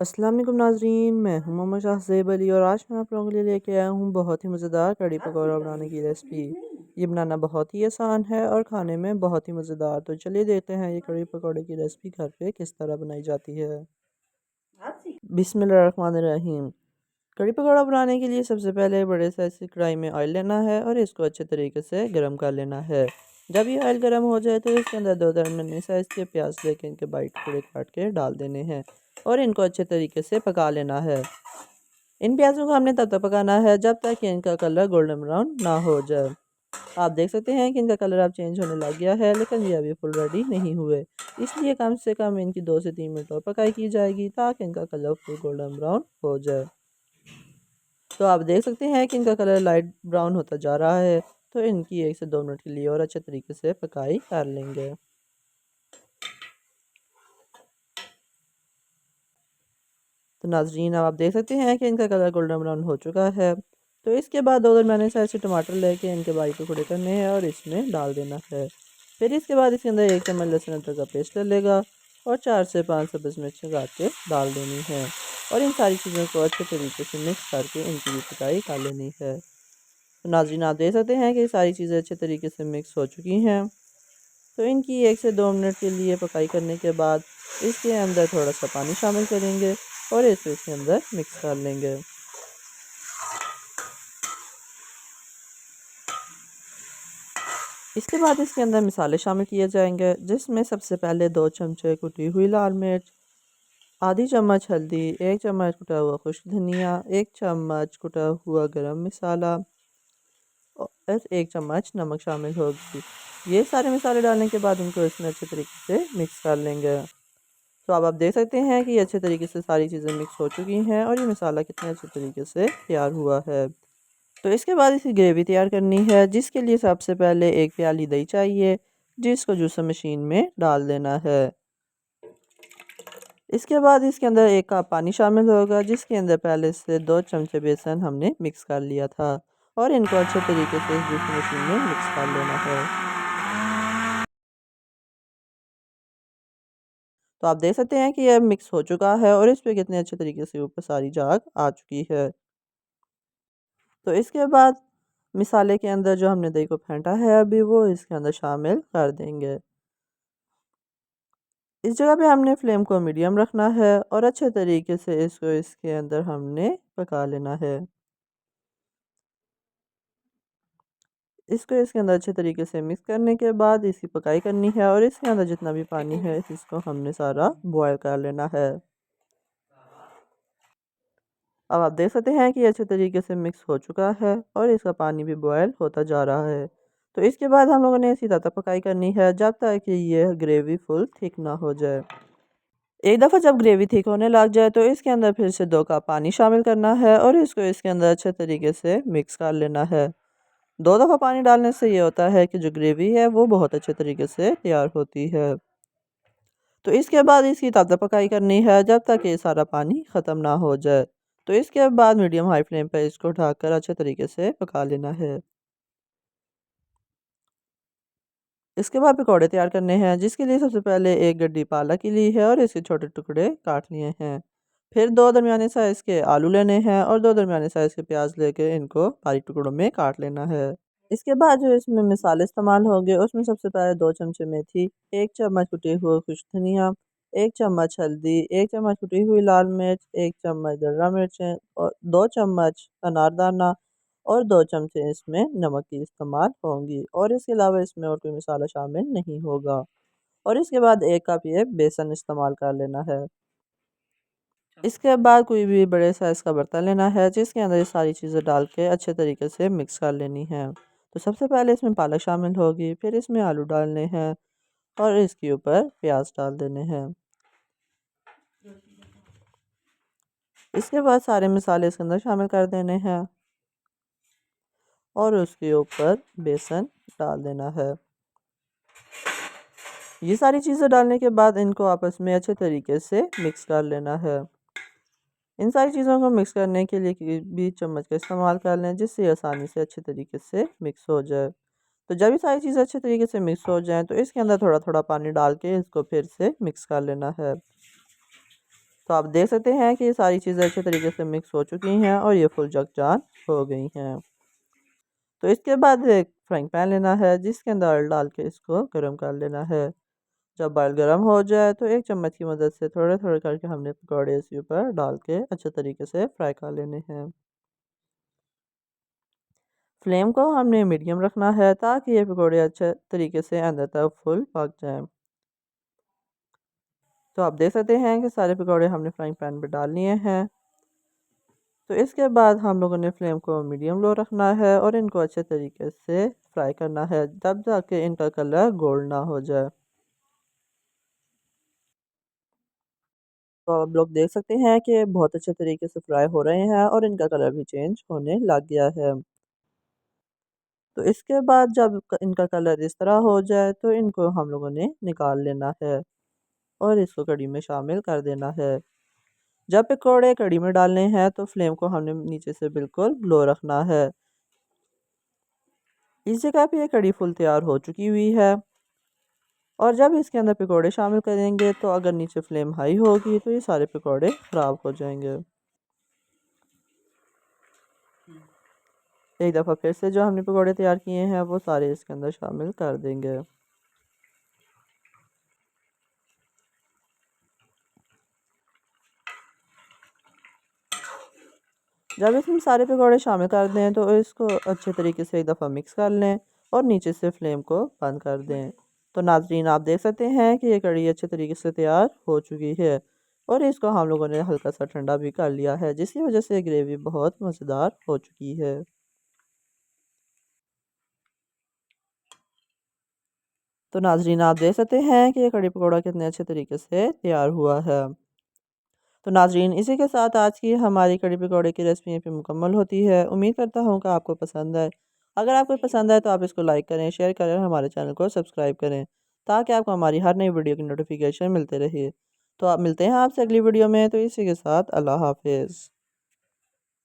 अस्सलाम वालेकुम नाज़रीन, मैं हूं मोहम्मद शाहज़ेब अली और आज मैं आप लोगों के लिए लेके आया हूं बहुत ही मज़ेदार कढ़ी पकौड़ा बनाने की रेसिपी। ये बनाना बहुत ही आसान है और खाने में बहुत ही मज़ेदार। तो चलिए देखते हैं ये कढ़ी पकौड़े की रेसिपी घर पे किस तरह बनाई जाती है। बिस्मिल्लाहिर्रहमानिर्रहीम। कढ़ी पकौड़ा बनाने के लिए सबसे पहले बड़े साइज़ की कढ़ाई में ऑयल लेना है और इसको अच्छे तरीके से गर्म कर लेना है। जब ये ऑयल गर्म हो जाए तो इसके अंदर 2 दरमियानी साइज़ के प्याज लेके इनके बारीक टुकड़े काट के डाल देने हैं और इनको अच्छे तरीके से पका लेना है। इन प्याज़ों को हमने तब तक पकाना है जब तक कि इनका कलर गोल्डन ब्राउन ना हो जाए। आप देख सकते हैं कि इनका कलर अब चेंज होने लग गया है, लेकिन ये अभी फुल रेडी नहीं हुए। इसलिए कम से कम इनकी 2 से 3 मिनट और पकाई की जाएगी ताकि इनका कलर फुल गोल्डन ब्राउन हो जाए। तो आप देख सकते हैं कि इनका कलर लाइट ब्राउन होता जा रहा है, तो इनकी 1 से 2 मिनट के लिए और अच्छे तरीके से पकाई कर लेंगे। तो नाज़रीन अब आप देख सकते हैं कि इनका कलर गोल्डन ब्राउन हो चुका है। तो इसके बाद 2 दरमियाने साइज़ के टमाटर लेके इनके बारीक टुकड़े करने हैं और इसमें डाल देना है। फिर इसके बाद इसके अंदर 1 चम्मच लहसुन अदरक का पेस्ट डलेगा और 4 से 5 सब्ज़ मिर्चें काट के डाल देनी है और इन सारी चीज़ों को अच्छे तरीके से मिक्स करके इनकी भी पिटाई कर लेनी है। तो नाज़रीन आप देख सकते हैं कि सारी चीज़ें अच्छे तरीके से मिक्स हो चुकी हैं। तो इनकी 1 से 2 मिनट के लिए पकाई करने के बाद इसके अंदर थोड़ा सा पानी शामिल करेंगे और इसको इसके अंदर मिक्स कर लेंगे। इसके बाद इसके अंदर मसाले शामिल किए जाएंगे, जिसमें सबसे पहले 2 चमचे कुटी हुई लाल मिर्च, आधी चम्मच हल्दी, 1 चम्मच कुटा हुआ खुश्क धनिया, 1 चम्मच कुटा हुआ गरम मसाला और 1 चम्मच नमक शामिल होगी। ये सारे मसाले डालने के बाद इनको इसमें अच्छे तरीके से मिक्स कर लेंगे। तो अब आप देख सकते हैं कि अच्छे तरीके से सारी चीज़ें मिक्स हो चुकी हैं और ये मसाला कितने अच्छे तरीके से तैयार हुआ है। तो इसके बाद इसकी ग्रेवी तैयार करनी है, जिसके लिए सबसे पहले 1 प्याली दही चाहिए, जिसको जूसर मशीन में डाल देना है। इसके बाद इसके अंदर 1 कप पानी शामिल होगा, जिसके अंदर पहले से 2 चमचे बेसन हमने मिक्स कर लिया था और इनको अच्छे तरीके से इस जूसर मशीन में मिक्स कर लेना है। तो आप देख सकते हैं कि यह मिक्स हो चुका है और इस पे कितने अच्छे तरीके से ऊपर सारी झाग आ चुकी है। तो इसके बाद मसाले के अंदर जो हमने दही को फेंटा है अभी वो इसके अंदर शामिल कर देंगे। इस जगह पे हमने फ्लेम को मीडियम रखना है और अच्छे तरीके से इसको इसके अंदर हमने पका लेना है। इसको इसके अंदर अच्छे तरीके से मिक्स करने के बाद इसकी पकाई करनी है और इसके अंदर जितना भी पानी है इसको हमने सारा बॉयल कर लेना है। अब आप देख सकते हैं कि अच्छे तरीके से मिक्स हो चुका है और इसका पानी भी बॉयल होता जा रहा है। तो इसके बाद हम लोगों ने इसी तब तक पकाई करनी है जब तक कि ये ग्रेवी फुल थिक ना हो जाए। एक दफ़ा जब ग्रेवी थिक होने लग जाए तो इसके अंदर फिर से 2 कप पानी शामिल करना है और इसको इसके अंदर अच्छे तरीके से मिक्स कर लेना है। 2 दफ़ा पानी डालने से ये होता है कि जो ग्रेवी है वो बहुत अच्छे तरीके से तैयार होती है। तो इसके बाद इसकी तब तक पकाई करनी है जब तक ये सारा पानी ख़त्म ना हो जाए। तो इसके बाद मीडियम हाई फ्लेम पर इसको ढककर अच्छे तरीके से पका लेना है। इसके बाद पकौड़े तैयार करने हैं, जिसके लिए सबसे पहले 1 गड्डी पालक की ली है और इसके छोटे टुकड़े काट लिए हैं। फिर 2 दरमियाने साइज़ के आलू लेने हैं और 2 दरमियाने साइज़ के प्याज लेके इनको बारीक टुकड़ों में काट लेना है। इसके बाद जो इसमें मसाले इस्तेमाल होंगे उसमें सबसे पहले 2 चमचे मेथी, 1 चम्मच कुटी हुई खुश्क धनिया, 1 चम्मच हल्दी, 1 चम्मच कुटी हुई लाल मिर्च, 1 चम्मच दर्रा मिर्चें और 2 चम्मच अनारदाना और 2 चमचे इसमें नमक की इस्तेमाल होंगी और इसके अलावा इसमें और कोई मसाला शामिल नहीं होगा। और इसके बाद 1 कप ये बेसन इस्तेमाल कर लेना है। इसके बाद कोई भी बड़े साइज़ का बर्तन लेना है, जिसके अंदर ये सारी चीज़ें डाल के अच्छे तरीके से मिक्स कर लेनी है। तो सबसे पहले इसमें पालक शामिल होगी, फिर इसमें आलू डालने हैं और इसके ऊपर प्याज डाल देने हैं। इसके बाद सारे मसाले इसके अंदर शामिल कर देने हैं और उसके ऊपर बेसन डाल देना है। ये सारी चीज़ें डालने के बाद इनको आपस में अच्छे तरीके से मिक्स कर लेना है। इन सारी चीज़ों को मिक्स करने के लिए भी चम्मच का इस्तेमाल कर लें, जिससे आसानी से अच्छे तरीके से मिक्स हो जाए। तो जब ये सारी चीज़ें अच्छे तरीके से मिक्स हो जाएँ तो इसके अंदर थोड़ा थोड़ा पानी डाल के इसको फिर से मिक्स कर लेना है। तो आप देख सकते हैं कि ये सारी चीज़ें अच्छे तरीके से मिक्स हो चुकी हैं और ये फुल यकजान हो गई हैं। तो इसके बाद एक फ्राइंग पैन लेना है जिसके अंदर ऑयल डाल के इसको गर्म कर लेना है। जब ऑयल गर्म हो जाए तो एक चम्मच की मदद से थोड़े थोड़े करके हमने पकौड़े इसके ऊपर डाल के अच्छे तरीके से फ्राई कर लेने हैं। फ्लेम को हमने मीडियम रखना है ताकि ये पकौड़े अच्छे तरीके से अंदर तक फुल पक जाएं। तो आप देख सकते हैं कि सारे पकौड़े हमने फ्राइंग पैन में डाल लिए हैं। तो इसके बाद हम लोगों ने फ्लेम को मीडियम लो रखना है और इनको अच्छे तरीके से फ्राई करना है तब जाके इनका कलर गोल्ड ना हो जाए। तो आप लोग देख सकते हैं कि बहुत अच्छे तरीके से फ्राई हो रहे हैं और इनका कलर भी चेंज होने लग गया है। तो इसके बाद जब इनका कलर इस तरह हो जाए तो इनको हम लोगों ने निकाल लेना है और इसको कढ़ी में शामिल कर देना है। जब पकौड़े कढ़ी में डालने हैं तो फ्लेम को हमने नीचे से बिल्कुल लो रखना है। इस जगह पे ये कढ़ी फुल तैयार हो चुकी हुई है और जब इसके अंदर पकौड़े शामिल करेंगे तो अगर नीचे फ्लेम हाई होगी तो ये सारे पकौड़े ख़राब हो जाएंगे। एक दफ़ा फिर से जो हमने पकौड़े तैयार किए हैं वो सारे इसके अंदर शामिल कर देंगे। जब इसमें सारे पकौड़े शामिल कर दें तो इसको अच्छे तरीके से एक दफ़ा मिक्स कर लें और नीचे से फ्लेम को बंद कर दें। तो नाज़रीन आप देख सकते हैं कि ये कढ़ी अच्छे तरीके से तैयार हो चुकी है और इसको हम लोगों ने हल्का सा ठंडा भी कर लिया है जिसकी वजह से ग्रेवी बहुत मज़ेदार हो चुकी है। तो नाज़रीन आप देख सकते हैं कि ये कढ़ी पकौड़ा कितने अच्छे तरीके से तैयार हुआ है। तो नाज़रीन इसी के साथ आज की हमारी कढ़ी पकौड़े की रेसिपी यहीं पे मुकम्मल होती है। उम्मीद करता हूँ कि आपको पसंद आए। अगर आपको पसंद आए तो आप इसको लाइक करें, शेयर करें और हमारे चैनल को सब्सक्राइब करें ताकि आपको हमारी हर नई वीडियो की नोटिफिकेशन मिलते रहे। तो आप मिलते हैं आपसे अगली वीडियो में। तो इसी के साथ अल्लाह हाफिज़।